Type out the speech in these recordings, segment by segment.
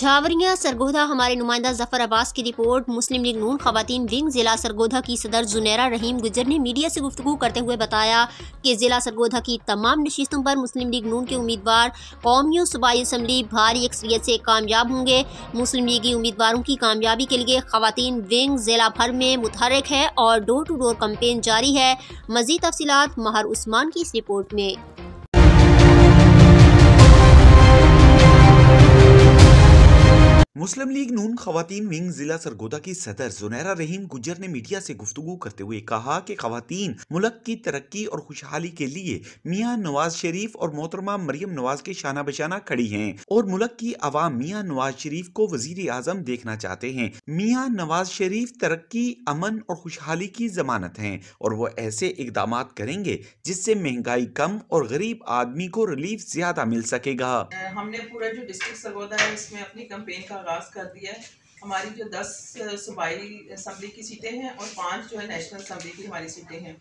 झावरिया सरगोधा। हमारे नुमाइंदा जफर अब्बास की रिपोर्ट। मुस्लिम लीग नून खवातीन विंग जिला सरगोधा की सदर जुनैरा रहीम गुजर ने मीडिया से गुफ्तगू करते हुए बताया कि जिला सरगोधा की तमाम नशिस्तों पर मुस्लिम लीग नून के उम्मीदवार कौमी सूबाई असम्बली भारी अक्सरियत से कामयाब होंगे। मुस्लिम लीगी उम्मीदवारों की कामयाबी के लिए खवातीन विंग जिला भर में मुतहर्रिक है और डोर टू डोर कैंपेन जारी है। मजीद तफसीलात महर उस्मान की इस रिपोर्ट में। मुस्लिम लीग नून खवातीन विंग जिला सरगोधा की सदर जुनैरा रहीम गुजर ने मीडिया से गुफ्तगू करते हुए कहा कि खवातीन मुल्क की तरक्की और खुशहाली के लिए मियां नवाज शरीफ और मोहतरमा मरियम नवाज के शाना बशाना खड़ी हैं और मुल्क की आवाम मियां नवाज शरीफ को वजीर आजम देखना चाहते हैं। मियां नवाज शरीफ तरक्की, अमन और खुशहाली की जमानत हैं और वो ऐसे इकदाम करेंगे जिससे महंगाई कम और गरीब आदमी को रिलीफ ज्यादा मिल सकेगा। हमने पूरा जो डिस्ट्रिक्ट सरगोधा है इसमें अपनी कैंपेन का आगाज कर दिया है। हमारी जो 10 सूबाई असम्बली की सीटें हैं और 5 जो है नेशनल असम्बली की हमारी सीटें हैं,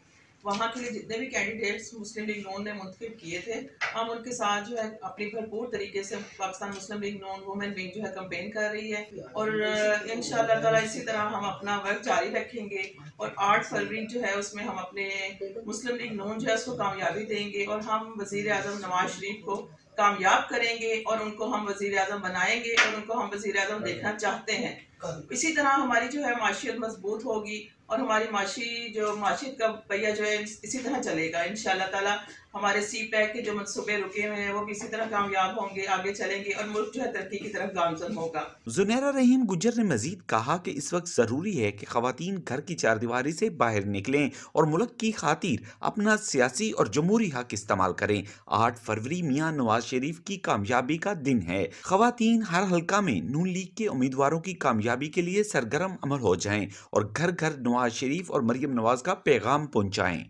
वहाँ के लिए जितने भी कैंडिडेट्स मुस्लिम लीग नून ने मुंतखब किए थे, हम उनके साथ जो है अपनी भरपूर तरीके से पाकिस्तान मुस्लिम लीग नून वुमेन विंग जो है कैंपेन कर रही है और इंशाअल्लाह ताला इसी तरह हम अपना वर्क जारी रखेंगे और 8 फरवरी जो है उसमें हम अपने मुस्लिम लीग नून जो है उसको कामयाबी देंगे और हम वजीर आजम नवाज शरीफ को कामयाब करेंगे और उनको हम वजीर आजम बनाएंगे और उनको हम वजीर आजम देखना चाहते हैं। इसी तरह हमारी जो है माशियत मजबूत होगी और हमारी माशियत का पहिया जो है इसी तरह चलेगा। इंशाअल्लाह ताला हमारे सी पैक के जो मनसूबे रुके हुए हैं वो किसी तरह कामयाब होंगे, आगे चलेंगे और मुल्क जो है तरक्की की तरफ गामजन होगा। जुनैरा रहीम गुजर ने मजीद कहा कि इस वक्त जरूरी है कि खवातीन घर की चारदीवारी से बाहर निकलें और मुल्क की खातिर अपना सियासी और जमहूरी हक इस्तेमाल करें। 8 फरवरी मियां नवाज शरीफ की कामयाबी का दिन है। खवातीन हर हल्का में नून लीग के उम्मीदवारों की कामयाबी के लिए सरगर्म अमल हो जाएं और घर घर नवाज शरीफ और मरियम नवाज का पैगाम पहुंचाएं।